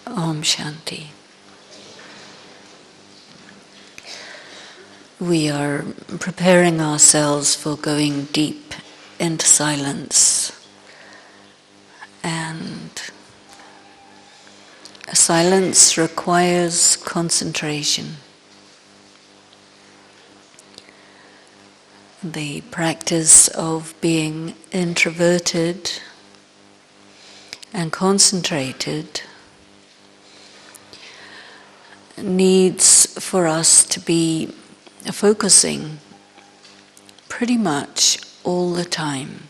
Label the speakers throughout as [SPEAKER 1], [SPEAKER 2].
[SPEAKER 1] Om Shanti. We are preparing ourselves for going deep into silence, and silence requires concentration. The practice of being introverted and concentrated needs for us to be focusing pretty much all the time.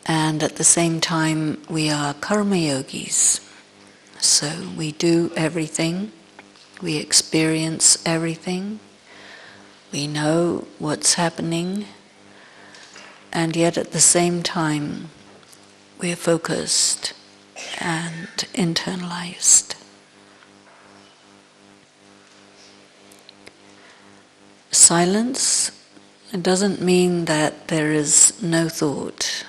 [SPEAKER 1] And at the same time, we are karma yogis. So we do everything, we experience everything, we know what's happening, and yet at the same time, we're focused and internalized. Silence doesn't mean that there is no thought,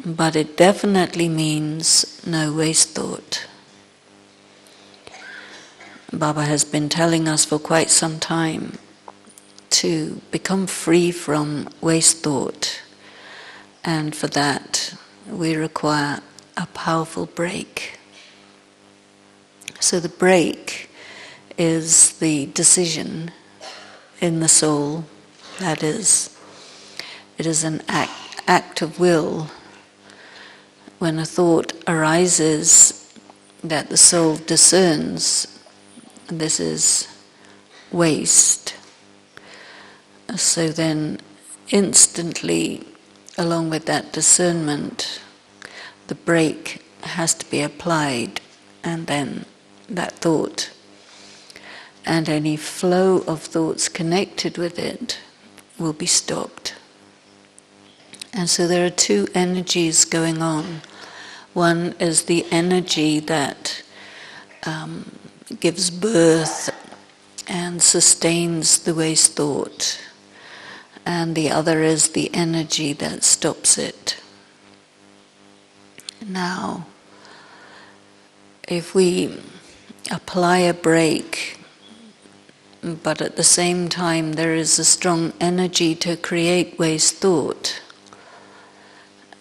[SPEAKER 1] but it definitely means no waste thought. Baba has been telling us for quite some time to become free from waste thought, and for that we require a powerful break. So the break is the decision in the soul, that is, it is an act of will. When a thought arises that the soul discerns, this is waste. So then instantly, along with that discernment, the brake has to be applied, and then that thought and any flow of thoughts connected with it will be stopped. And so there are two energies going on. One is the energy that gives birth and sustains the waste thought, and the other is the energy that stops it. Now, if we apply a brake, but at the same time there is a strong energy to create waste thought,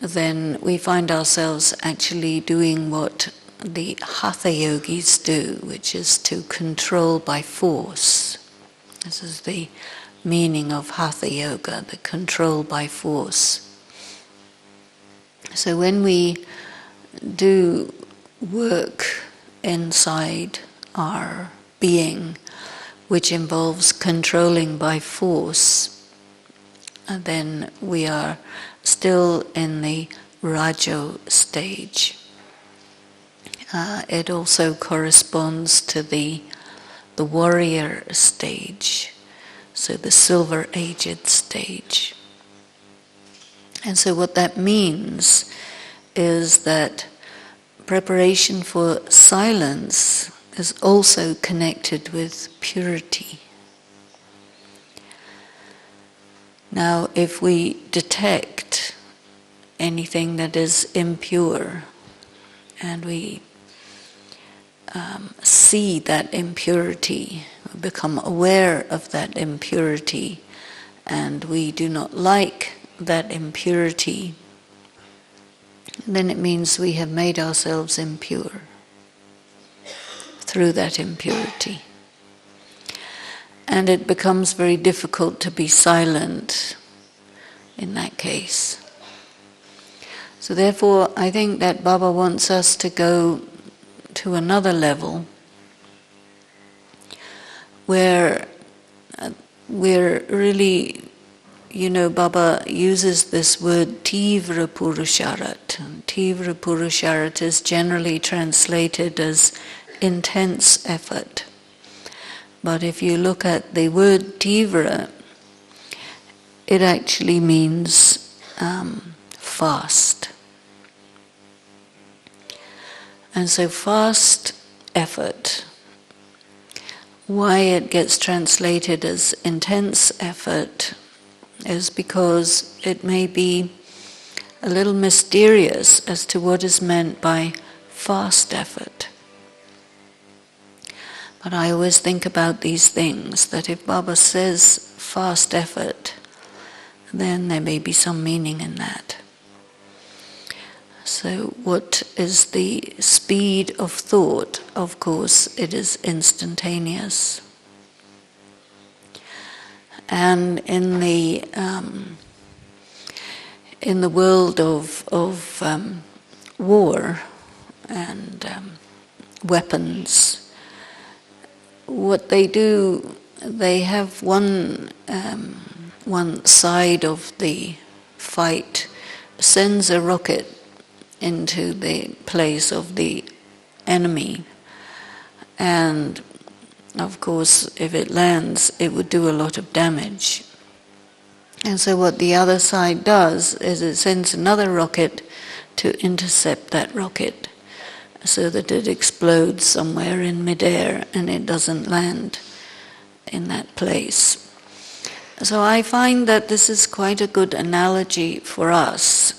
[SPEAKER 1] then we find ourselves actually doing what the hatha yogis do, which is to control by force. This is the meaning of hatha yoga, the control by force. So when we do work inside our being, which involves controlling by force, and then we are still in the rajo stage. It also corresponds to the warrior stage, so the silver-aged stage. And so what that means is that preparation for silence is also connected with purity. Now, if we detect anything that is impure, and we see that impurity, become aware of that impurity, and we do not like that impurity, then it means we have made ourselves impure through that impurity. And it becomes very difficult to be silent in that case. So therefore, I think that Baba wants us to go to another level where we're really, Baba uses this word Tivra Purusharat. Tivra Purusharat is generally translated as intense effort. But if you look at the word Tivra, it actually means fast. And so fast effort, why it gets translated as intense effort is because it may be a little mysterious as to what is meant by fast effort. But I always think about these things, that if Baba says fast effort, then there may be some meaning in that. So what is the speed of thought? Of course, it is instantaneous. And in the world of war and weapons, what they do, they have one side of the fight sends a rocket into the place of the enemy, and of course if it lands it would do a lot of damage. And so what the other side does is it sends another rocket to intercept that rocket so that it explodes somewhere in midair and it doesn't land in that place. So I find that this is quite a good analogy for us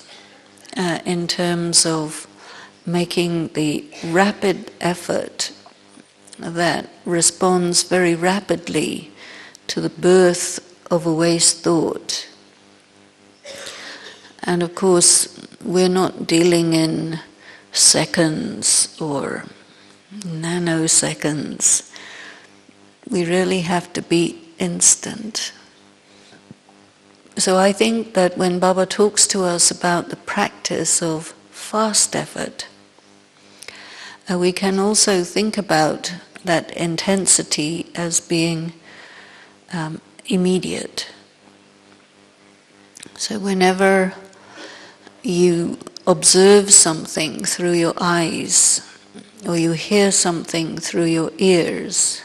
[SPEAKER 1] in terms of making the rapid effort that responds very rapidly to the birth of a waste thought. And of course, we're not dealing in seconds or nanoseconds. We really have to be instant. So I think that when Baba talks to us about the practice of fast effort, we can also think about that intensity as being immediate. So whenever you observe something through your eyes, or you hear something through your ears,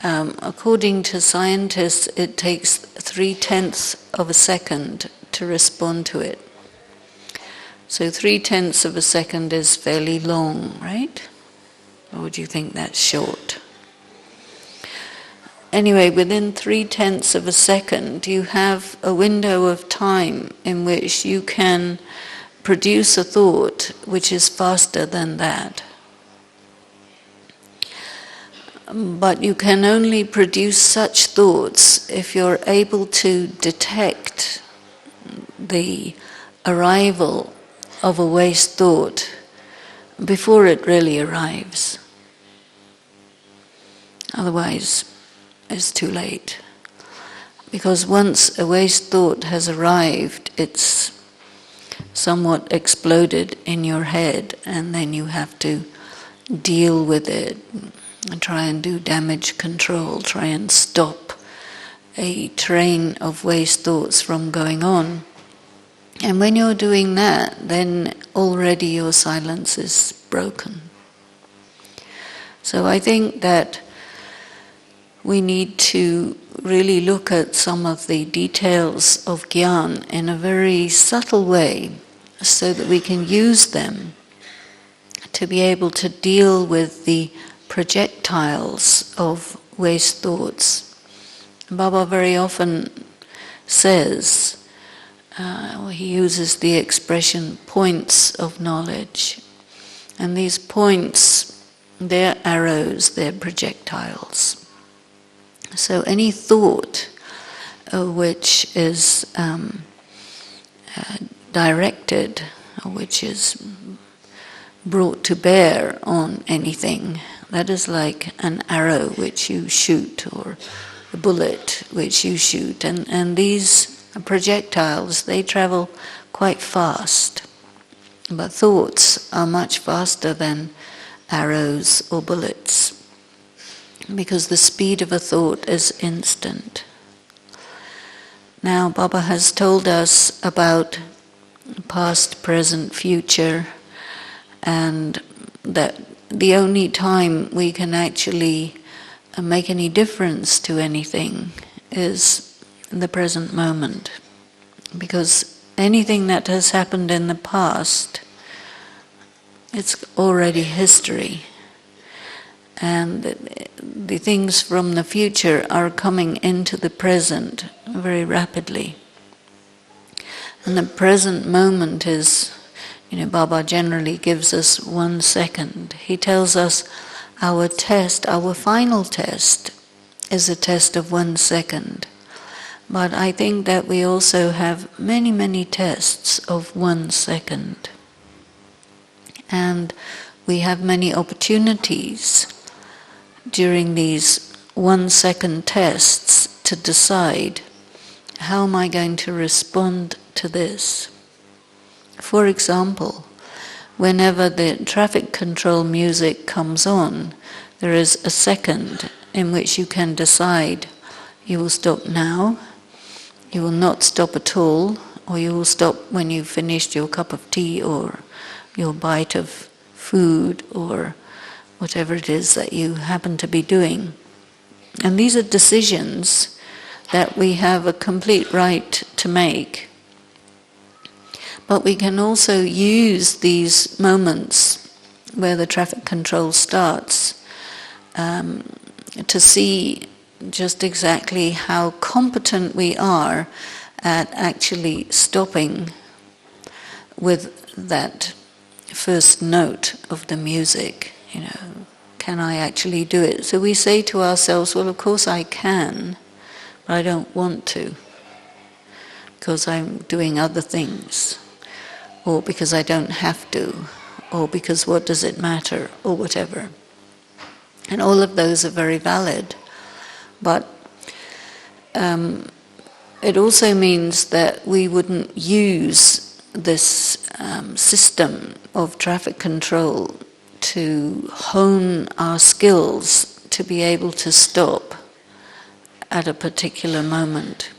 [SPEAKER 1] according to scientists, it takes 0.3 of a second to respond to it. So 0.3 of a second is fairly long, right? Or do you think that's short? Anyway, within 0.3 of a second, you have a window of time in which you can produce a thought which is faster than that. But you can only produce such thoughts if you're able to detect the arrival of a waste thought before it really arrives. Otherwise, it's too late. Because once a waste thought has arrived, it's somewhat exploded in your head, and then you have to deal with it and try and do damage control, try and stop a train of waste thoughts from going on. And when you're doing that, then already your silence is broken. So I think that we need to really look at some of the details of Gyan in a very subtle way so that we can use them to be able to deal with the projectiles of waste thoughts. Baba very often says, he uses the expression points of knowledge. And these points, they're arrows, they're projectiles. So any thought which is directed, or which is brought to bear on anything, that is like an arrow which you shoot, or a bullet which you shoot. And these projectiles, they travel quite fast. But thoughts are much faster than arrows or bullets, because the speed of a thought is instant. Now, Baba has told us about past, present, future, and that the only time we can actually make any difference to anything is the present moment. Because anything that has happened in the past, it's already history. And the things from the future are coming into the present very rapidly. And the present moment is, Baba generally gives us 1 second. He tells us our test, our final test, is a test of 1 second. But I think that we also have many, many tests of 1 second. And we have many opportunities during these 1 second tests to decide, how am I going to respond to this? For example, whenever the traffic control music comes on, there is a second in which you can decide, you will stop now, you will not stop at all, or you will stop when you've finished your cup of tea or your bite of food or whatever it is that you happen to be doing. And these are decisions that we have a complete right to make. But we can also use these moments where the traffic control starts to see just exactly how competent we are at actually stopping with that first note of the music. Can I actually do it? So we say to ourselves, well, of course I can, but I don't want to, because I'm doing other things, or because I don't have to, or because what does it matter, or whatever. And all of those are very valid. But it also means that we wouldn't use this system of traffic control to hone our skills to be able to stop at a particular moment.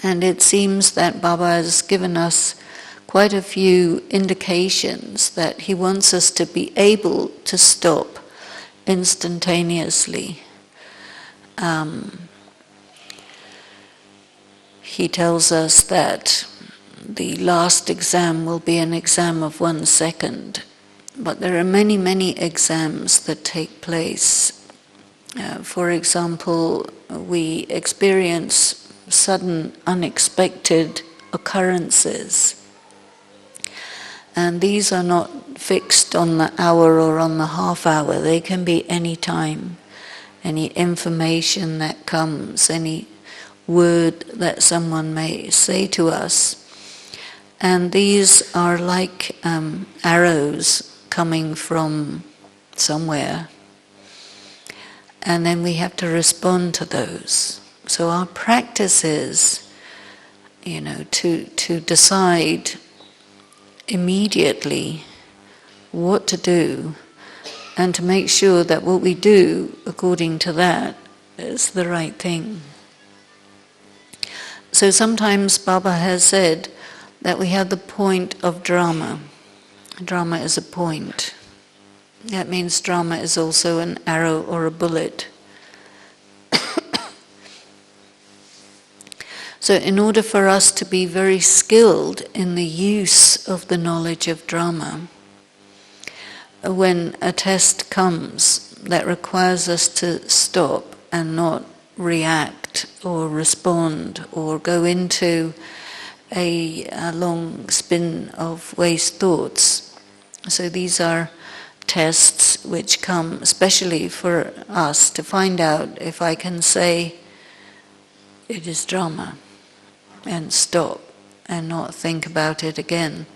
[SPEAKER 1] And it seems that Baba has given us quite a few indications that he wants us to be able to stop instantaneously. He tells us that the last exam will be an exam of 1 second, but there are many, many exams that take place. For example, we experience sudden, unexpected occurrences, and these are not fixed on the hour or on the half hour. They can be any time, any information that comes, any word that someone may say to us. And these are like arrows coming from somewhere. And then we have to respond to those. So our practice is, to decide immediately what to do, and to make sure that what we do according to that is the right thing. So sometimes Baba has said that we have the point of drama. Drama is a point. That means drama is also an arrow or a bullet. So in order for us to be very skilled in the use of the knowledge of drama, when a test comes that requires us to stop and not react or respond or go into a long spin of waste thoughts. So these are tests which come especially for us to find out if I can say it is drama and stop and not think about it again.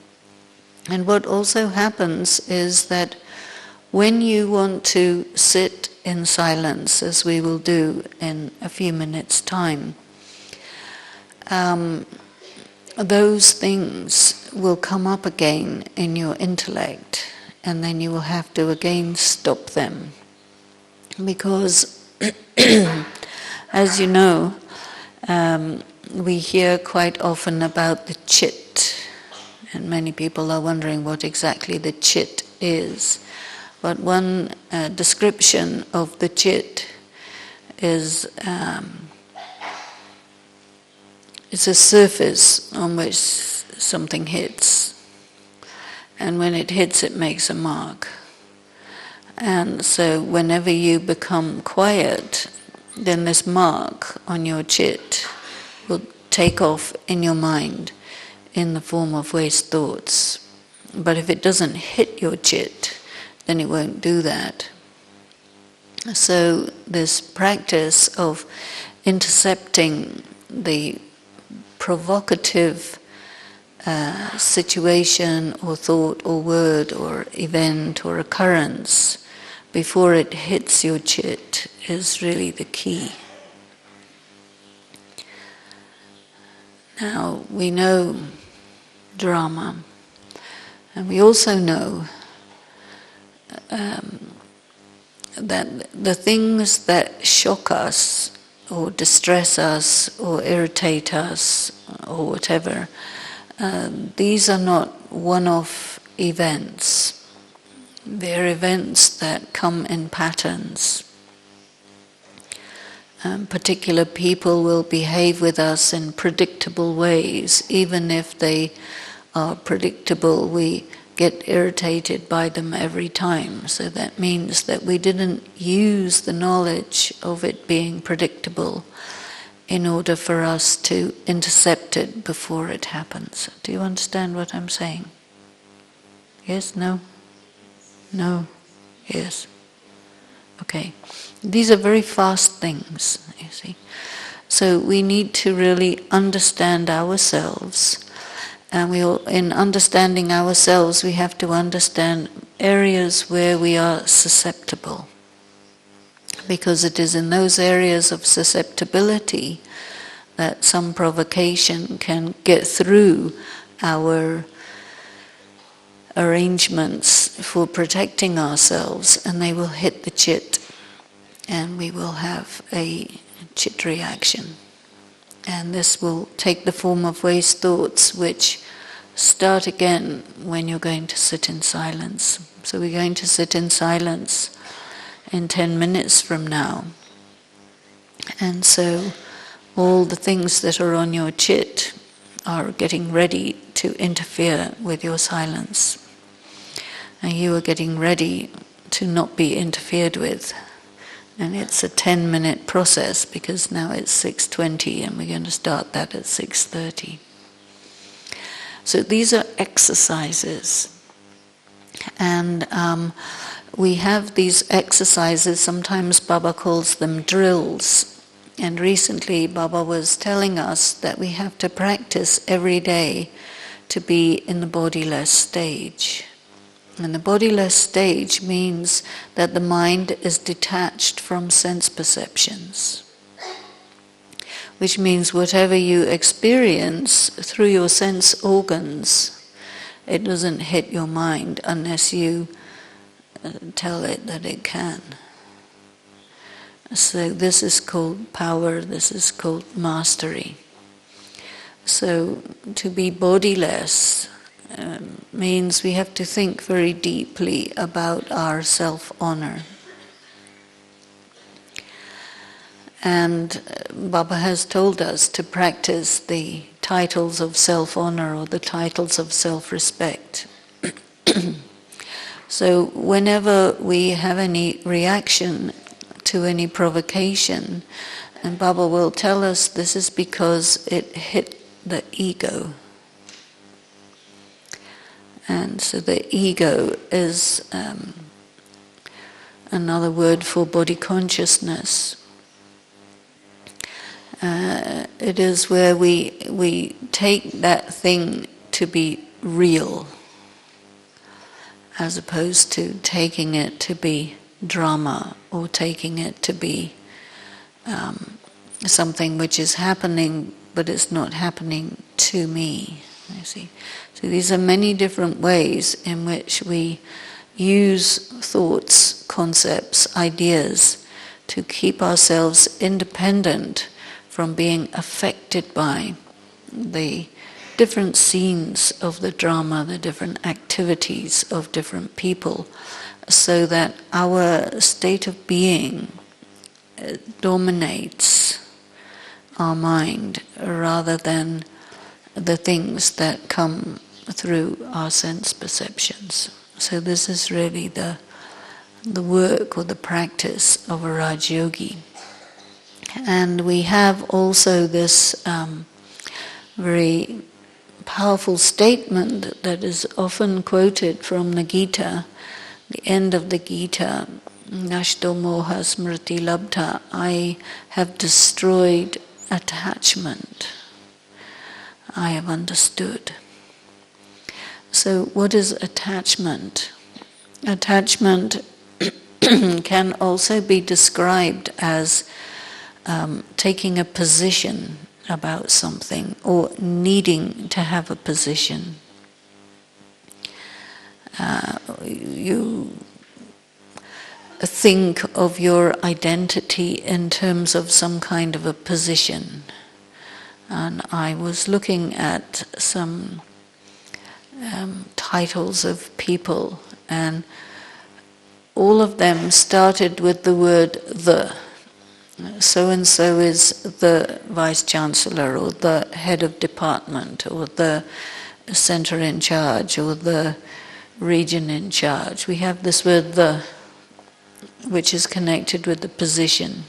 [SPEAKER 1] And what also happens is that when you want to sit in silence, as we will do in a few minutes' time, those things will come up again in your intellect, and then you will have to again stop them. Because, as you know, we hear quite often about the chit, and many people are wondering what exactly the chit is. But one description of the chit is it's a surface on which something hits, and when it hits it makes a mark. And so whenever you become quiet, then this mark on your chit will take off in your mind in the form of waste thoughts. But if it doesn't hit your chit, then it won't do that. So this practice of intercepting the provocative situation or thought or word or event or occurrence before it hits your chit is really the key. Now, we know drama, and we also know that the things that shock us or distress us or irritate us or whatever, these are not one-off events. They're events that come in patterns. Particular people will behave with us in predictable ways. Even if they are predictable, we get irritated by them every time. So that means that we didn't use the knowledge of it being predictable in order for us to intercept it before it happens. Do you understand what I'm saying? Yes? No? No? Yes? Okay. These are very fast things, you see. So we need to really understand ourselves. And in understanding ourselves, we have to understand areas where we are susceptible. Because it is in those areas of susceptibility that some provocation can get through our arrangements for protecting ourselves, and they will hit the chit, and we will have a chit reaction. And this will take the form of waste thoughts, which start again when you're going to sit in silence. So we're going to sit in silence in 10 minutes from now. And so all the things that are on your chit are getting ready to interfere with your silence. And you are getting ready to not be interfered with. And it's a 10-minute process, because now it's 6:20 and we're going to start that at 6:30. So these are exercises. And we have these exercises, sometimes Baba calls them drills. And recently Baba was telling us that we have to practice every day to be in the bodyless stage. And the bodyless stage means that the mind is detached from sense perceptions. Which means whatever you experience through your sense organs, it doesn't hit your mind unless you tell it that it can. So this is called power, this is called mastery. So to be bodyless means we have to think very deeply about our self-honor. And Baba has told us to practice the titles of self-honor or the titles of self-respect. So whenever we have any reaction to any provocation, and Baba will tell us this is because it hit the ego. And so the ego is another word for body consciousness. It is where we take that thing to be real, as opposed to taking it to be drama or taking it to be something which is happening, but it's not happening to me. You see, so these are many different ways in which we use thoughts, concepts, ideas to keep ourselves independent from being affected by the different scenes of the drama, the different activities of different people, so that our state of being dominates our mind rather than the things that come through our sense perceptions. So this is really the work or the practice of a Raj Yogi. And we have also this very powerful statement that is often quoted from the Gita, the end of the Gita, Nashto moha smriti labdha, I have destroyed attachment. I have understood. So what is attachment? Attachment can also be described as taking a position about something or needing to have a position. You think of your identity in terms of some kind of a position. And I was looking at some titles of people, and all of them started with the word the. So-and-so is the Vice-Chancellor, or the head of department, or the center in charge, or the region in charge. We have this word the, which is connected with the position.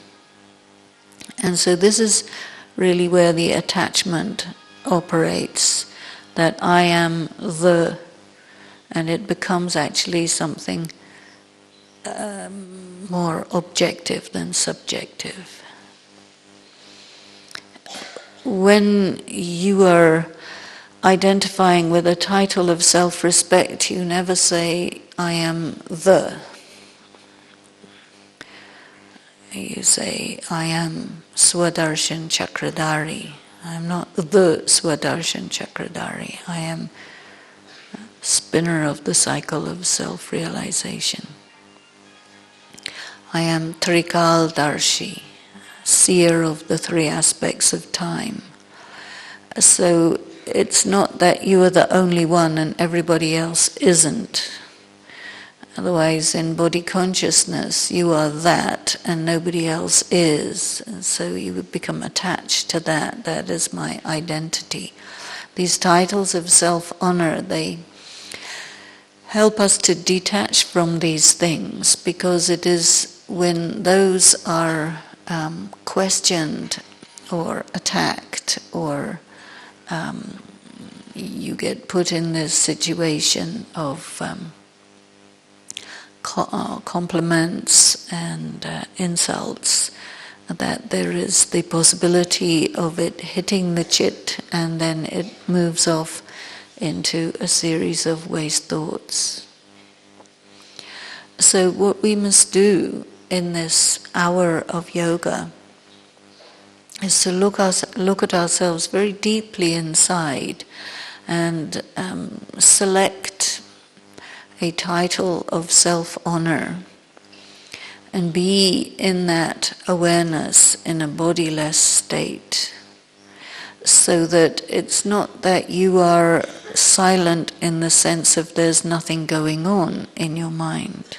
[SPEAKER 1] And so this is really where the attachment operates, that I am the, and it becomes actually something more objective than subjective. When you are identifying with a title of self-respect, you never say, I am the. You say, I am Swadarshan Chakradhari. I am not the Swadarshan Chakradhari. I am spinner of the cycle of self-realization. I am Trikaldarshi, seer of the three aspects of time. So it's not that you are the only one and everybody else isn't. Otherwise, in body consciousness, you are that and nobody else is. And so you would become attached to that. That is my identity. These titles of self-honor, they help us to detach from these things, because it is when those are questioned or attacked, or you get put in this situation of compliments and insults, that there is the possibility of it hitting the chit, and then it moves off into a series of waste thoughts. So what we must do in this hour of yoga is to look at ourselves very deeply inside and select a title of self-honor and be in that awareness in a bodyless state, so that it's not that you are silent in the sense of there's nothing going on in your mind,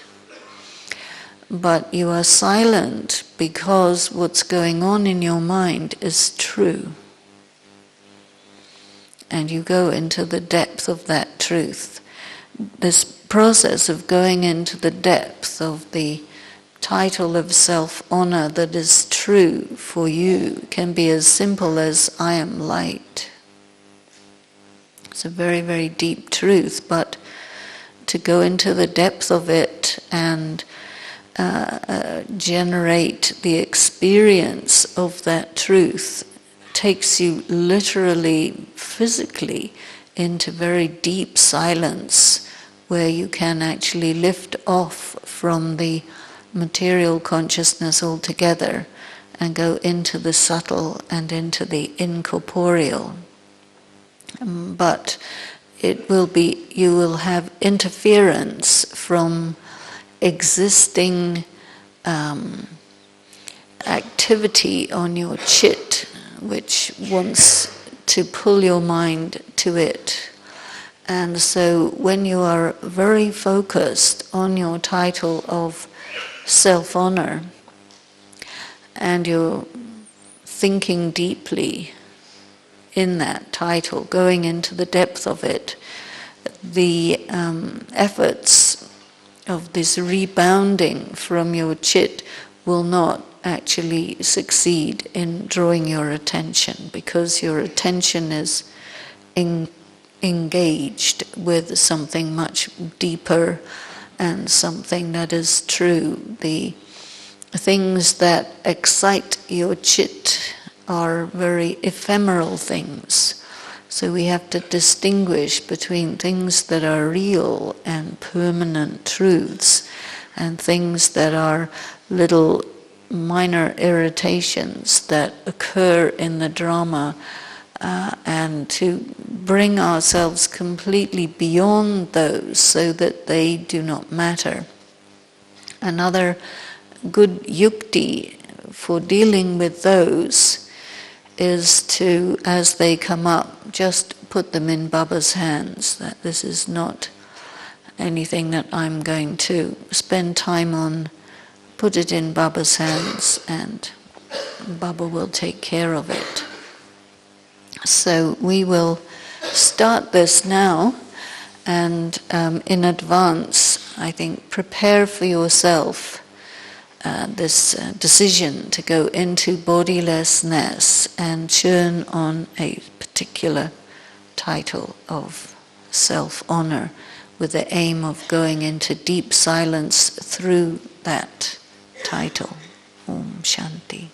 [SPEAKER 1] but you are silent because what's going on in your mind is true. And you go into the depth of that truth. This process of going into the depth of the title of self-honor that is true for you can be as simple as I am light. It's a very, very deep truth, but to go into the depth of it and generate the experience of that truth takes you literally, physically, into very deep silence, where you can actually lift off from the material consciousness altogether and go into the subtle and into the incorporeal. But it will be, you will have interference from existing activity on your chit, which wants to pull your mind to it. And so when you are very focused on your title of self-honor, and you're thinking deeply in that title, going into the depth of it, the efforts of this rebounding from your chit will not actually succeed in drawing your attention, because your attention is engaged with something much deeper and something that is true. The things that excite your chit are very ephemeral things. So we have to distinguish between things that are real and permanent truths and things that are little minor irritations that occur in the drama, and to bring ourselves completely beyond those so that they do not matter. Another good yukti for dealing with those is to, as they come up, just put them in Baba's hands, that this is not anything that I'm going to spend time on. Put it in Baba's hands and Baba will take care of it. So we will start this now, and in advance, I think, prepare for yourself this decision to go into bodylessness and churn on a particular title of self-honor with the aim of going into deep silence through that title. Om Shanti.